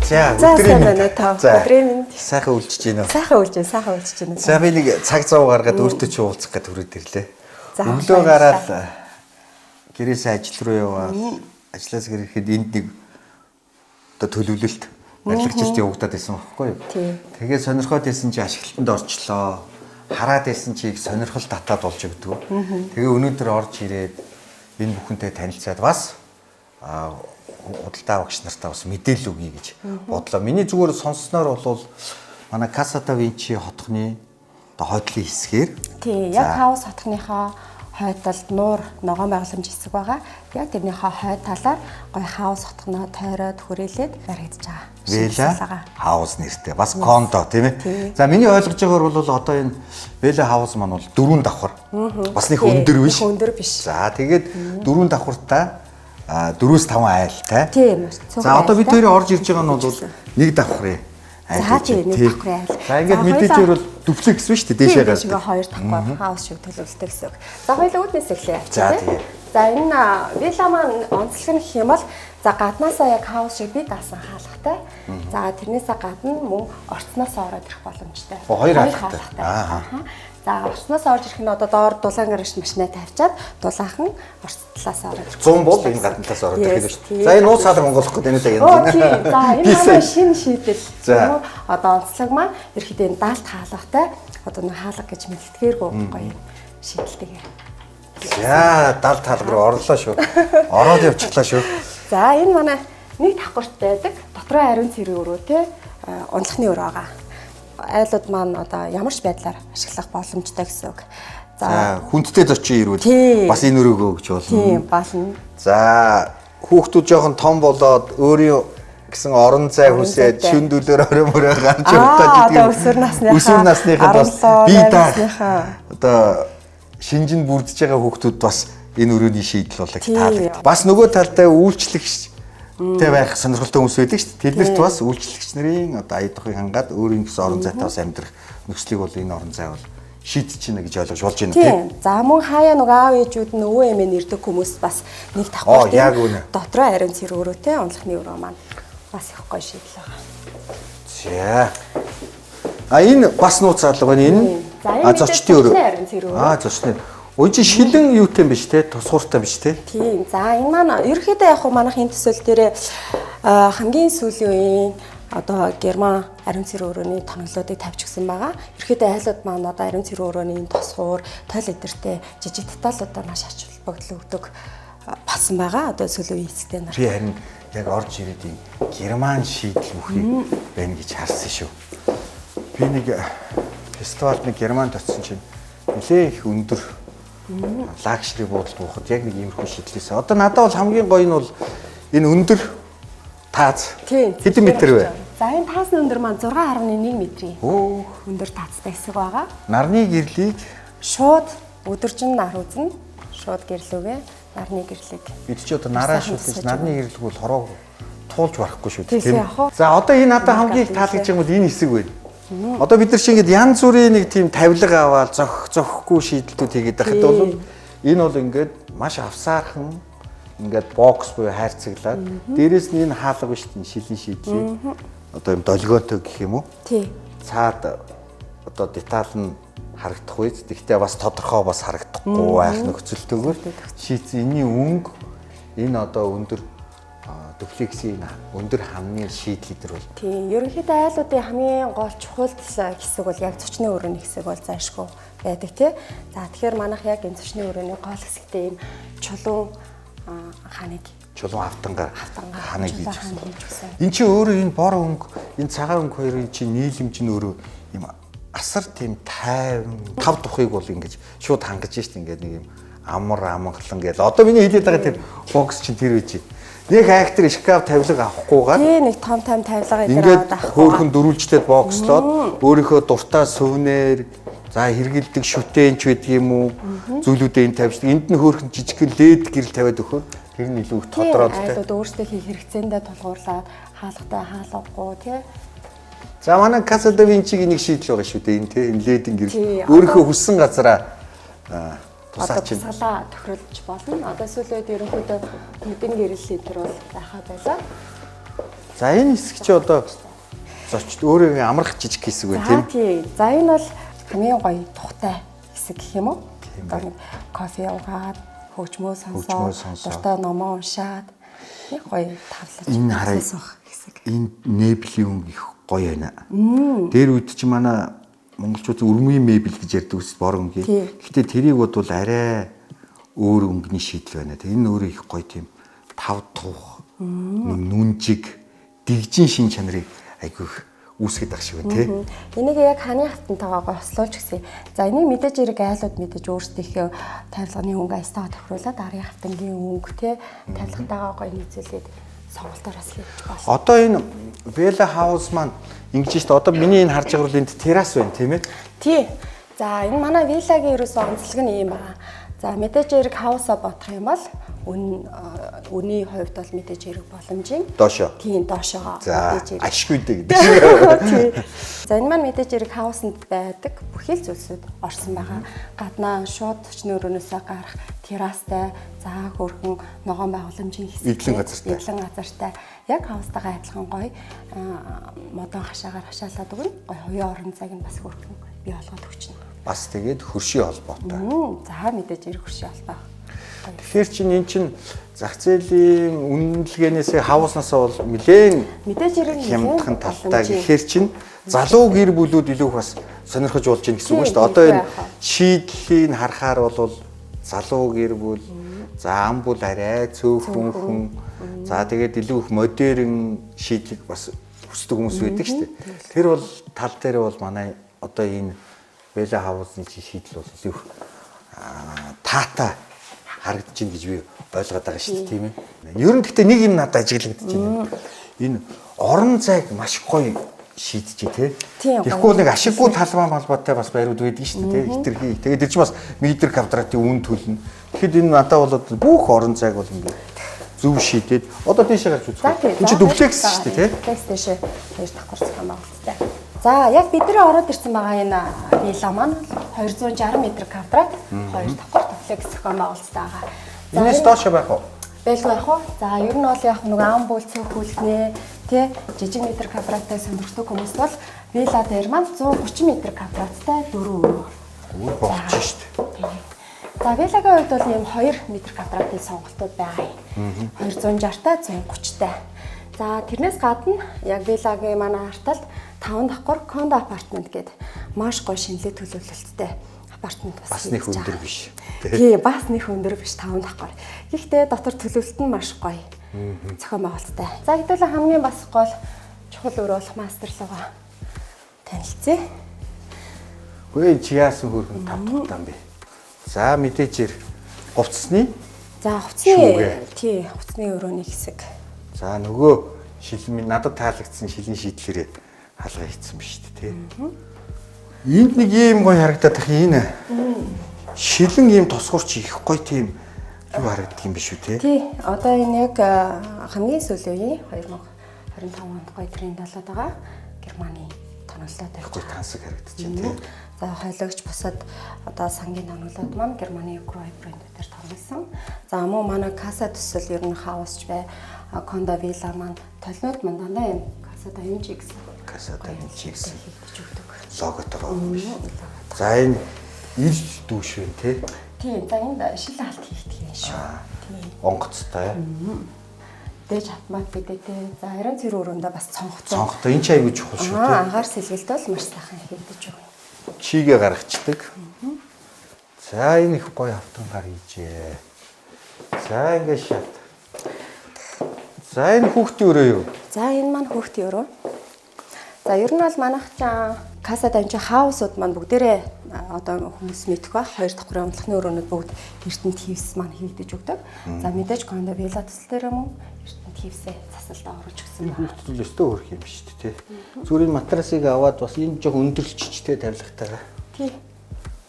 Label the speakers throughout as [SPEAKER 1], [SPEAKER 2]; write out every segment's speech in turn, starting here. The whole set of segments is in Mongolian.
[SPEAKER 1] За
[SPEAKER 2] өдрийн
[SPEAKER 1] сайхан үлжиж байна уу?
[SPEAKER 2] Сайхан үлжиж байна.
[SPEAKER 1] За би нэг цаг зав гаргаад өөртөө чи уулзах гэж түрээд ирлээ. Өглөө гараад гэрээсээ ажил руу яваад ажлаас ирэхэд энд нэг одоо төлөвлөлт барилгачд явагдаад байсан байхгүй юу? Тэгээд сонирхоод байсан чи ашиглалтанд орчлоо. Хараад байсан чи их сонирхол татаад болж өгдөг. Тэгээ өнөөдөр орж ирээд энэ бүхэнтэй танилцаад бас худалдаа багш нартаа бас мэдээлэл өгье гэж бодлоо. Миний зүгээр сонссноор бол манай Casa da Vinci хотхны одоо хойдлын хэсгээр
[SPEAKER 2] яг хаус хотхныхоо хойдолд нуур ногоон байгууламж хэсэг байгаа. Яг тэрнийхээ хойд талаар гоё хаус хотхноо тойроод хүрээлээд баригдаж байгаа.
[SPEAKER 1] Villa House нэртэй. Бас кондо тийм ээ. За миний ойлгож байгаагаар бол одоо энэ Villa House маань бол 4 давхар. Бас нэг өндөр биш.
[SPEAKER 2] Өндөр биш.
[SPEAKER 1] За тэгээд 4 давхартай 4-5 айлтай.
[SPEAKER 2] Тийм.
[SPEAKER 1] За одоо бид хоёрын орж ирж байгаа нь бол нэг давхрын айл.
[SPEAKER 2] За тийм нэг давхрын айл.
[SPEAKER 1] За ингээд мэдээж бол дүплекс биш үү дээшээ гаш.
[SPEAKER 2] Тийм хоёр давхар хаус шиг төлөвлөлттэй гэсэн үг. За хоёул үүднээс эхлэе.
[SPEAKER 1] За тийм.
[SPEAKER 2] За энэ вилла маань онцлог нь гэх юм бол за гаднаасаа яг хаус шиг бие даасан хаалгатай. За тэрнээсээ гадна мөн орцноос ороод ирэх боломжтой.
[SPEAKER 1] Хоёр хаалгатай.
[SPEAKER 2] За орцноос орж ирэх нь одоо доор дулаан гараж машинаа тавьчаад дулаахан орц талаас ороод ирэх.
[SPEAKER 1] 100 бол энэ гадна талаас ороод ирэх гэж шүү дээ. За энэ нууц хаалга монголох гэдэг энэ л юм.
[SPEAKER 2] Тийм. За энэ маань шинэ шийдэл. Одоо онцлог маань ерөөхдөө энэ даалт хаалгатай одоо нэг хаалга гэж мэддгээргүй гоё шийдэлтэйгээр.
[SPEAKER 1] За даалт хаалга руу орлоо шүү. Ороод явчихлаа шүү.
[SPEAKER 2] За энэ манай нэг давхартай байдаг. Дотроо ариун цэрэг өрөө те унлахны өрөө байгаа. Айлууд маань одоо ямар ч байдлаар ашиглах боломжтой гэсэн үг.
[SPEAKER 1] За хүндтэй зочин ирвэл бас энэ өрөөгөө гэж болно.
[SPEAKER 2] Тийм болно.
[SPEAKER 1] За хүүхдүүд жоохон том болоод өөрийн гэсэн орон зай хүсээд шүндүүлээр орой мөрөө гарч яваад
[SPEAKER 2] гэдэг. Өсвөр насныхаа
[SPEAKER 1] бас бие даа. Одоо шинжинд бүрдэж байгаа хүүхдүүд бас энэ өрөөний шийдэл болоо таалагд. Бас нөгөө талдаа үйлчлэгч тэ байх сонирхолтой хүмүүс байдаг шүү дээ. Тэднэрт бас үйлчлэгч нарын одоо ая духыг хангаад өөрийн гэсэн орон зайтай бас амьдрах нөхцөлийг бол энэ орон зай бол шийдэж чинь гэж ойлгож болж байна тийм.
[SPEAKER 2] За мөн хаяа нөгөө аав ээжүүд нь өвөө эмээ нэрдэг хүмүүс бас нэг давхар дотроо ариун цэрэг өрөөтэй унлахны өрөө маань бас их гоё шийдэл байгаа.
[SPEAKER 1] За. Энэ бас нууц хаалга байна энэ. Зочдын өрөө. Зочны. Ой чи шилэн юутай юм биш те? Тусгууртай биш те?
[SPEAKER 2] Тийм. За энэ маань ерөөхдөө яг манайх энэ төсөл дээр хамгийн сүүлийн үеийн одоо герман ариун цэрэг өрөөний тоноглоодыг тавьчихсан байгаа. Ерөөхдөө айлууд маань одоо ариун цэрэг өрөөний тусгуур, тойл эдэртэй жижиг деталуудаа маш ач холбогдол өгдөг басан байгаа. Одоо сүүлийн үеийн эцэгтэй нар.
[SPEAKER 1] Би харин яг орж ирээд энэ герман шийдэл мөхийг байна гэж харсан шүү. Би нэг фестивальд нэг германд очсон чинь нэлээ их өндөр лагшри буудалд буухад яг нэг иймэрхүү шийдлээсээ. Одоо надад бол хамгийн гоё нь бол энэ өндөр тааз. Хэдэн метр вэ?
[SPEAKER 2] За энэ таазны өндөр маань 6.1 метрийн өндөр таазтай хэсэг байгаа.
[SPEAKER 1] Нарны гэрлийг
[SPEAKER 2] шууд өдөржин нар үзнэ. Шууд гэрлүүгээ нарны гэрлийг.
[SPEAKER 1] Бид ч одоо нараа шүтэж нарны гэрлэг бол хороо туулж барахгүй шүү дээ тийм. За одоо энэ надад хамгийн их таалагдж байгаа нь энэ хэсэг байна. Одоо бид нар шиг ингээд янз бүрийн нэг тийм тавилга аваад зохихгүй шийдэлтүүд хийгээд байхад бол энэ бол ингээд маш авсаархан ингээд бокс буюу хайрцаглаад дээрэс нь энэ хаалга биш тийм шилийн шийдлийг одоо юм долгиотой гэх юм уу? Тий. Цаад одоо деталь нь харагдах үед гэхдээ бас тодорхой бас харагдахгүй байх нөхцөлтөөр шийдсэн энэний өнгө энэ одоо өндөр дуплексийн өндөр хамны шийдэл дээр бол
[SPEAKER 2] тийм ерөнхийдөө айлуудын хамгийн гол чухал хэсэг бол яг зочны өрөөний хэсэг бол зайлшгүй байдаг тий. За тэгэхээр манайх яг энэ зочны өрөөний гол хэсэгтээ ийм чулуун ханыг
[SPEAKER 1] автангаар ханыг хийж гисэн. Энд чинь өөрөө энэ бор өнгө энэ цагаан өнгө хоёрын чинь нийлэмж нь өөрөө ийм асар тийм тайван тав тухыг бол ингэж шууд хангаж штт ингээд нэг юм амар амгалан гээл. Одоо миний хэлээд байгаа тэр бокс чинь тэр үеч. Нэг актер шкаф тавилга авахгүйгээр
[SPEAKER 2] нэг том тавилга
[SPEAKER 1] ингээд хөөхөн дөрвөлжлээд бокслоод өөрийнхөө дуртай сувнэр за хэргэлдэг шүтэнч байдаг юм уу зүйлүүдээ энэ тавьж энд нь хөөхөн жижигхэн лед гэрэл тавиад өгөхөөр тэр нь илүү их тодорхойлдог.
[SPEAKER 2] Айлууд өөрсдөө хийх хэрэгцээндээ тулгуурлаад хаалгатай хаалгахгүй тий.
[SPEAKER 1] За манай Casa da Vinci-гийн нэг шийдэл байгаа шүү дээ энэ тий энэ ледийн гэрэл өөрийнхөө хүссэн газараа
[SPEAKER 2] тусаач салаа тохиролж болно. Одоо сүүлийн үед ерөнхийдөө нүдэн гэрэл литер бол байхаа байлаа.
[SPEAKER 1] За энэ хэсэг чи одоо зочд өөрөө амрах жижиг хэсэг байна тийм.
[SPEAKER 2] Тий. За энэ бол хамгийн гоё тухтай хэсэг гэх юм уу? Одоо нэг кофе уугаад, хөгжмөө сонсоод, дуртай номоо уншаад нэг гоё тавлаж суух хэсэг.
[SPEAKER 1] Энэ мебелийн өнгө их гоё байна. Дээр үед чи манай монголчууд өрмийн мебель гэж ярьдаг ус бор өнгө. Гэхдээ тэрийг бодвол арай өөр өнгөний шийдэл байна. Энэ өөрөө их гоё тийм тав тух, нүнжиг, дэгжин шин чанарыг айгүй үүсгэж байгаа шиг байна тий.
[SPEAKER 2] Энийг яг ханы хатантайгаа хослуулж гисэн. За энийг мэдээж хэрэг айлууд мэдээж өөрсдийнхөө тавилганы өнгө аястаа тохируулаад арын хатангийн өнгө тий тавилгатайгаа гоё нийцүүлээд сонголтоор бас хийж байна.
[SPEAKER 1] Одоо энэ Bella House маань ингэж шүү дээ. Одоо миний энэ харж байгаа бол энд террас байна тийм ээ.
[SPEAKER 2] Тий. За энэ манай виллагийн ерөөсөө онцлог нь юм байна. За мэдээж хэрэг хаусаа бодох юм бол үний хувьд бол мэдээж хэрэг боломжийн
[SPEAKER 1] доошоо.
[SPEAKER 2] Тийм доошоо.
[SPEAKER 1] За ашиггүй дээ гэдэг.
[SPEAKER 2] За энэ маань мэдээж хэрэг хаусанд байдаг бүхий л зүйлсүүд орсон байгаа. Гаднаа шууд төчнөө өрөөнөөсөө гарах террастай, за хөрхөн ногоон байгууламжийн хэсэг. Эдлэн газартай. Яг хаустайгаа адилхан гоё модон хашаагаар хашаалаад өгнө. Гоё хувийн орон зайг нь бас хөрхөн бий болгоод өгчнө.
[SPEAKER 1] Бас тэгээд хөршийн холбоотой.
[SPEAKER 2] За мэдээж хэрэг хөршийн холбоо.
[SPEAKER 1] Тэгэхээр чинь эн чинь зах зээлийн үнэлгээнээс хавууснасаа бол мэдээж
[SPEAKER 2] хэрэг
[SPEAKER 1] хямдхан талтай. Тэгэхээр чинь залуу гэр бүлүүд илүү их бас сонирхож болж байна гэсэн үг шүү дээ. Одоо энэ шийдлийг харахаар бол залуу гэр бүл, за ам бүл арай цөөхөн хүн, за тэгээд илүү их модерн шийдлийг бас хүсдэг хүмүүс байдаг шүү дээ. Тэр бол тал дээр бол манай одоо энэ Bella House-ны шийдэл бол илүү таатай харагдаж байна гэж би ойлгоод байгаа шүү дээ тийм ээ. Ер нь гэхдээ нэг юм надад ажиглагдаж байна. Энэ орон зайг маш гоё шийдчихэ тий. Тэгэхгүй нэг ашиггүй талбай малбайтай бас байрууд байдаг шүү дээ тий. Хитрхи. Тэгээд тэр чинь бас метр квадратын үн төлнө. Тэгэхэд энэ надад бол бүх орон зайг бол ингээд зөв шийдээд одоо тийшээ гарч үзэх. Энд чинь дуплекс шүү дээ тий.
[SPEAKER 2] Дуплекс тийшээ хоёр давхар зохион байгуулалттай. За яг бидний ороод ирсэн байгаа энэ вилла маань 260 м2 хоёр давхар дуплекс зохион байгуулалттай байгаа.
[SPEAKER 1] Энэс доошо байх уу?
[SPEAKER 2] Байлгүй байх уу? За ер нь бол яг нэг ам бүл цөөхүүлнэ тий жижиг метр квадраттай сонирхдаг хүмүүс бол вилла дээр маань 130 м2-тай 4 өрөө.
[SPEAKER 1] Өөр болж шүү дээ.
[SPEAKER 2] За виллагийн хувьд бол ийм 2 м2 сонголтууд байгаа юм. 260-тай 130-тай. За тэрнээс гадна яг виллагийн манай арталд 5 давхар кондо апартмент гэдэг маш гоё шинэлэг төлөвлөлттэй апартмент
[SPEAKER 1] бас нэг өндөр биш.
[SPEAKER 2] Тий, бас нэг өндөр биш 5 давхар. Гэхдээ дотор төлөвлөлт нь маш гоё. Зохион байгуулалттай. За хэдүүлээ хамгийн бас гол чухал өөр болох мастерлогоо танилцъя.
[SPEAKER 1] Хөөе чи яасан хөргөн тавталтан бэ? За мэдээчээр говцсны.
[SPEAKER 2] За хувцсны тий, хувцсны өрөөний хэсэг.
[SPEAKER 1] За нөгөө шилэн надад таалагдсан шилийн шийдлэрээ хаалга хийцэн биш үү тий. Энд нэг ийм гоё харагдаад их энэ. Шилэн ийм тосгорч их гоё тийм юу харагддаг юм биш үү тий.
[SPEAKER 2] Тий. Одоо энэ яг хамгийн сүүлийн үеийн 2025 онд гоё тренд болоод байгаа. Германы тоноглоод байх
[SPEAKER 1] гоё тансаг харагдаж байна тий.
[SPEAKER 2] За хойлогч бусад одоо сангийн тоноглоод маань Германы Groy брэндүүдээр тоглосон. За мөн манай Casa төсөл ер нь хаусч бай. Кондо вилла маань толнууд маань дандаа юм Casa da Vinci гэсэн.
[SPEAKER 1] Casa da Vinci гэсэн логотойгоо юм биш. За энэ ил дүүш вэ тий?
[SPEAKER 2] Тийм. За энд шил алт хийдэг юм шүү. Тийм.
[SPEAKER 1] Онгоцтой.
[SPEAKER 2] Дэж автомат гэдэг тий. За ариун цэрэг өрөөндөө бас цонхтой.
[SPEAKER 1] Цонхтой. Энэ ч аягүй чухал шүү тий.
[SPEAKER 2] Ангаар сэлгэлт бол маш сайхан хийгдэж байна.
[SPEAKER 1] Чигээ гаргацдаг. За энэ их гоё автан гар хийжээ. За ингэ шат. За энэ хүүхдийн өрөө юу?
[SPEAKER 2] За энэ маань хүүхдийн өрөө. За ер нь бол манайх чам Casa da Vinci хаусууд маань бүгдээрээ одоо хүмүүс мэдэх ба хоёр давхрын унтлахны өрөөнүүд бүгд Эрдэнэ ТВ-с маань хийгдэж өгдөг. За мэдээж кондо вилла төсөл дээр юм уу Эрдэнэ ТВ-сээ засалтаа оруулж өгсөн байна.
[SPEAKER 1] Хүүхдүүд л өстөө хөрх юм шүү дээ тий. Зүгээр энэ матрасыг аваад бас энэ жоох өндөрлчтэй тавилгатайгаа.
[SPEAKER 2] Тий.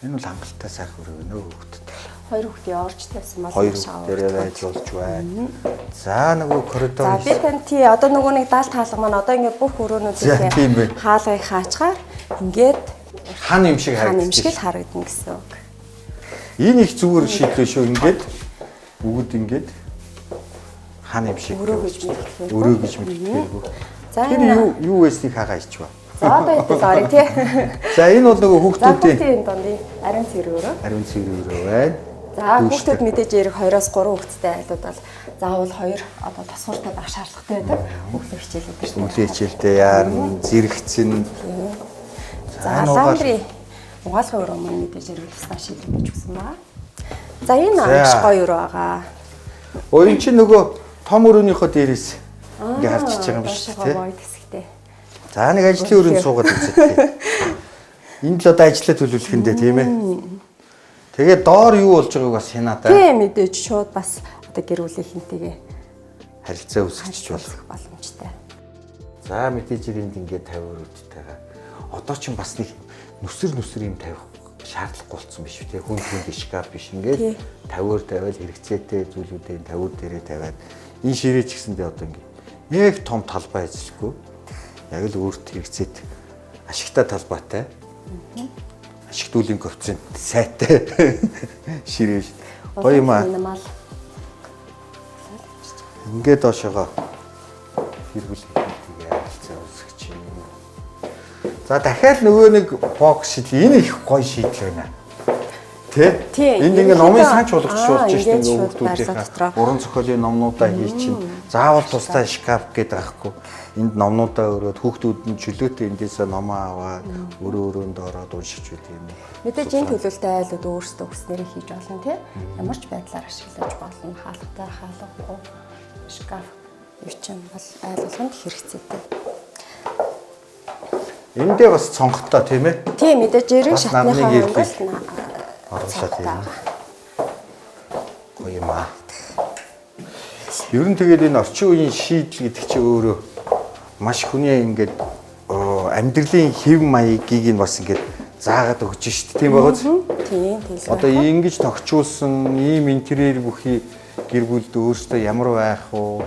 [SPEAKER 1] Энэ бол хангалттай сайхан өрөө нөө хүүхдэд.
[SPEAKER 2] Хоёр хүүхдийн орж тавьсан бол
[SPEAKER 1] хоёр дээрээ байж болж байна. За нөгөө коридор.
[SPEAKER 2] За би тань тий одоо нөгөө нэг даалт хаалга маань одоо ингээд бүх өрөөнүүдээ хаалгыг хаачгаар ингээд
[SPEAKER 1] хан юм шиг
[SPEAKER 2] харагдана. Хан юм шиг л харагдана гэсэн үг.
[SPEAKER 1] Энэ их зүгээр шийдлээ шүү ингээд бүгд ингээд хаана юм шиг
[SPEAKER 2] өрөө гэж мэддэг.
[SPEAKER 1] өрөө гэж мэддэггүй.
[SPEAKER 2] За
[SPEAKER 1] тэр юу байсныг хагаа ичвэ.
[SPEAKER 2] За одоо эдээс орё тий.
[SPEAKER 1] За энэ бол нөгөө хүүхдүүдийн
[SPEAKER 2] хүүхдийн дондын ариун цэрүүрөө.
[SPEAKER 1] ариун цэрүүрөө байна.
[SPEAKER 2] За хүүхдүүд мэдээж ярих 2-оос 3 хүүхэдтэй айлууд бол заавал 2 одоо тосгортой байх шаардлагатай байдаг. Хүүхдийн хичээлүүд дээр.
[SPEAKER 1] Үлийн хичээлтэй яарна, зэрэгцэн.
[SPEAKER 2] За ламбри угаалгын өрөө мөн мэдээж хэрэглэсэн шийдэл гэж өгсөн байна. За энэ маш гоё өрөө байгаа.
[SPEAKER 1] Өө чинь нөгөө том өрөөнийхөө дээрээс ингээ харж иж байгаа юм биш үү те. За нэг ажлын өрөөнд суугаад үзээ те. Энд л одоо ажиллаа төлөвлөх нь дээ тийм ээ. Тэгээд доор юу болж байгааг бас хянаа да.
[SPEAKER 2] Тийм мэдээж шууд бас одоо гэр бүлийн хинтэйгээ
[SPEAKER 1] харилцаа үүсгэж болох
[SPEAKER 2] боломжтой.
[SPEAKER 1] За мэдээж энд ингээд 50 өрөөдтэйгээ. Одоо ч бас нэг нүсэр юм тавих шаардлагагүй болсон биш үү те. Хүн шкаф биш ингээд 50-оор тавиад хэрэгцээтэй зүйлүүдээ 50-оор дээрээ тавиад энэ ширээ ч гэсэндээ одоо ингээд яг том талбай ажиллахгүй. Яг л өөрт хэрэгцээт ашигтай талбайтай. Ашигтуулын коэффициент сайтай ширээ шүү. Гоё юм аа. Ингээд доошогоо хэрэглэхийг харилцаа үүсгэж байна. За дахиад нөгөө нэг бокс шийдэл энэ их гоё шийдэл байна. Тэ? Энд ингээ номын санч болгочих болж шүү дээ хүүхдүүдийнхээ уран зохиолын номнуудаа хий чинь. Заавал тусдаа шкаф гэдэг аахгүй. Энд номнуудаа өрөөд хүүхдүүд нь чөлөөтэй эндээсээ номоо аваад өрөөнд ороод уншиж байдаг юм.
[SPEAKER 2] Мэдээж энэ төлөвлөлтөй айлууд өөрсдөө хүснээрээ хийж болно тий. Ямар ч байдлаар ашиглаж болно. Хаалгатай хаалгахгүй шкаф юу ч юм бол айл болгонд хэрэгцээтэй.
[SPEAKER 1] Эндээ бас цонхтой тийм ээ.
[SPEAKER 2] Тийм мэдээж эрэг шатныхаа хувьд
[SPEAKER 1] оруулаад байна. Гоё юм аа. Ер нь тэгээд энэ орчин үеийн шийдэл гэдэг чинь өөрөө маш хүний ингээд амьдралын хэв маягийг нь бас ингээд заагаад өгч шít тийм байгааз.
[SPEAKER 2] Тийм.
[SPEAKER 1] Одоо ингэж тогтчулсан ийм интерьер бүхий гэр бүлд өөртөө ямар байх вэ?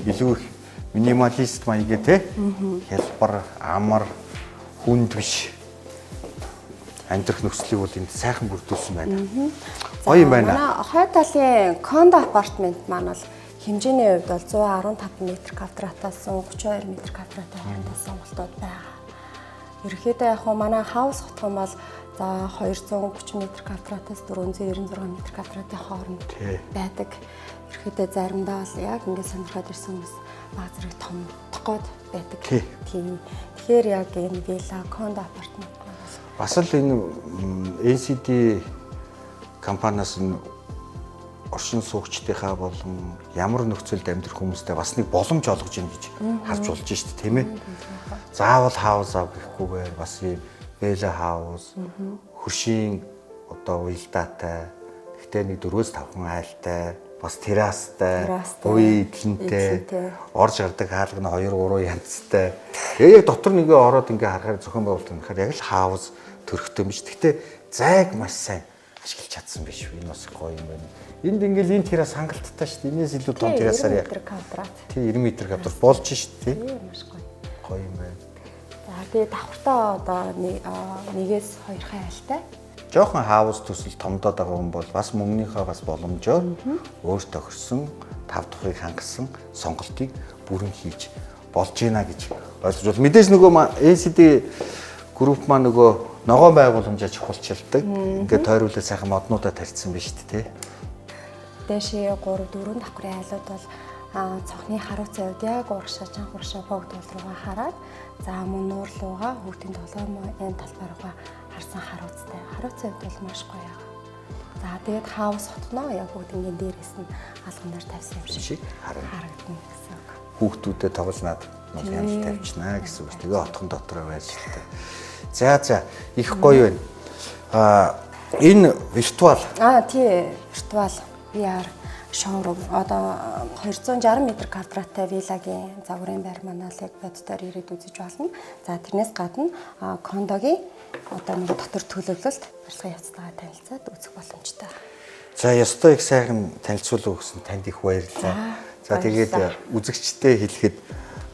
[SPEAKER 1] Илүү их минималист маяг те. Хялбар, амар, хүнд биш. Амьдрах нөхцөлийг бол энд сайхан бүрдүүлсэн байна. Гоё юм байна.
[SPEAKER 2] Манай хой талын кондо апартмент маань бол хэмжээний хувьд бол 115 м2-аас 132 м2-тай хоорондоо сонголтууд байгаа. Ерөнхийдөө яг манай хаус хотгон бол за 230 м2-аас 496 м2-тай хооронд байдаг. Ерөнхийдөө заримдаа бол яг ингээд сонирхоод ирсэн хүмүүс баг зэрэг том тоход байдаг. Тийм. Тэгэхээр яг энэ вилла, кондо апартмент
[SPEAKER 1] бас л энэ NCD компаниас нь оршин суугчдынхаа болон ямар нөхцөлд амьдрах хүмүүстээ бас нэг боломж олгож ийн гэж харж болж шүү дээ тийм ээ. Заавал хаус ав гэхгүйгээр бас ийм вилла хаус, хөшийн одоо уялдаатай, гэхдээ нэг 4-5 айлтай, бас террастай, хувийн эдлэнтэй, орж гардаг хаалга нь 2-3 янзтай. Яг дотор нэгээ ороод ингээ харахаар зохион байгуулалт гэхээр яг л хаус төрхтэй юм биш. Гэхдээ зайг маш сайн ашиглаж чадсан биш үү? Энэ бас гоё юм байна. Энд ингээл энэ террас хангалттай шүү дээ. Энээс илүү том террасаар яг 90 м2 болж шүү дээ.
[SPEAKER 2] Тийм маш гоё.
[SPEAKER 1] Гоё юм байна.
[SPEAKER 2] За тэгээ давхартаа одоо нэгээс 2 айлтай.
[SPEAKER 1] Жохон хаус төсөл томдоод байгаа хүн бол бас мөнгөнийхөө бас боломжоор өөртөө тохирсон 5 тухыг хангасан сонголтыг бүрэн хийж болж байна гэж ойлгож байна. Мэдээж нөгөө NCD групп маань нөгөө ногоон байгууламжаа чухалчилдаг. Ингээд тойруулаад сайхан моднуудаа тарьсан биз дээ, тэ.
[SPEAKER 2] Дэшээ 3-4 давхрын айлууд бол цонхны харууцын хувьд яг урагшаа чанга урагшаа богдол руугаа хараад за мөн нуур руугаа хүүхдийн толгойн энэ талбай руугаа харсан харууцтай. Харууцын хувьд бол маш гоё аа. За тэгээд хаус хотноо яг бүгдийн дээрээс нь алганаар тавьсан юм шиг харагдана гэсэн үг.
[SPEAKER 1] Хүүхдүүдэд тоглож над янз тавьчихна гэсэн үг. Тэгээ отхон дотроо байж л та. За их гоё байна. Энэ виртуал.
[SPEAKER 2] Тий, виртуал VR шоурум одоо 260 м2-тай виллагийн загварын байр манаа л яг боддоор ирээд үзэж болно. За тэрнээс гадна кондогийн одоо нэг дотор төлөвлөлт барилгын явцтайгаа танилцаад үзэх боломжтой.
[SPEAKER 1] За ёстой их сайхан танилцуулга өгсөн танд их баярлалаа. За тэгээд үзэгчтэй хэлэхэд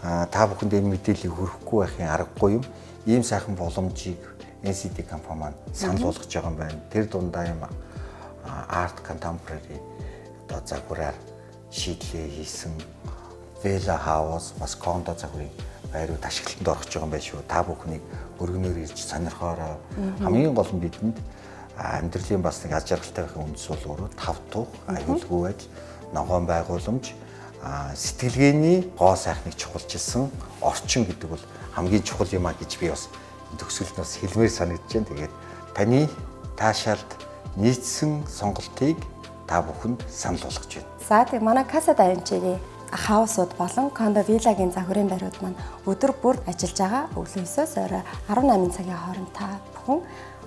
[SPEAKER 1] та бүхэнд энэ мэдээллийг хүргэхгүй байхын аргагүй юм. Ийм сайхан боломжийг NCD компани маань санал болгож байгаа юм байна. Тэр дундаа юм арт contemporary одоо загвараар шийдлээ хийсэн Villa House бас кондо загварын байрууд ашиглалтанд орох гэж байгаа юм байна шүү. Та бүхнийг өргөнөөр ирж сонирхоорой. Хамгийн гол нь бидэнд амьдралын бас нэг аз жаргалтай байх үндэс бол өөрөө тав тух, аюулгүй байдал, ногоон байгууламж, сэтгэлгээний гоо сайхныг чухалчилсан орчин гэдэг бол хамгийн чухал юм а гэж би бас төгсгөлд бас хэлмээр санагдаж байна. Тэгээд таны таашаалд нийцсэн сонголтыг та бүхэнд санал болгож байна.
[SPEAKER 2] За тэг манай Casa da Vinci-гийн хаусууд болон кондо виллагийн загварын байрууд маань өдөр бүр ажиллаж байгаа. Өглөө 9-оос орой 18 цагийн хооронд та бүхэн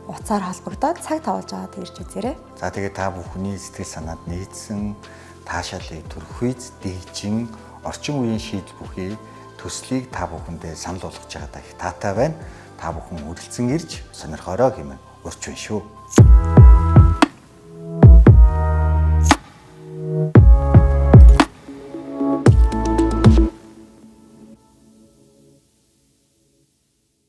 [SPEAKER 2] утсаар холбогдоод цаг тавуулж аваад ирж үзээрэй.
[SPEAKER 1] За тэгээд та бүхний сэтгэл санаанд нийцсэн таашаалыг төрөхүйц дэгжин орчин үеийн шийдэл бүхий төслийг та бүхэндээ санал болгож байгаадаа их таатай байна. Та бүхэн үргэлжлэн ирж сонирхорой хэмээн урьж байна шүү.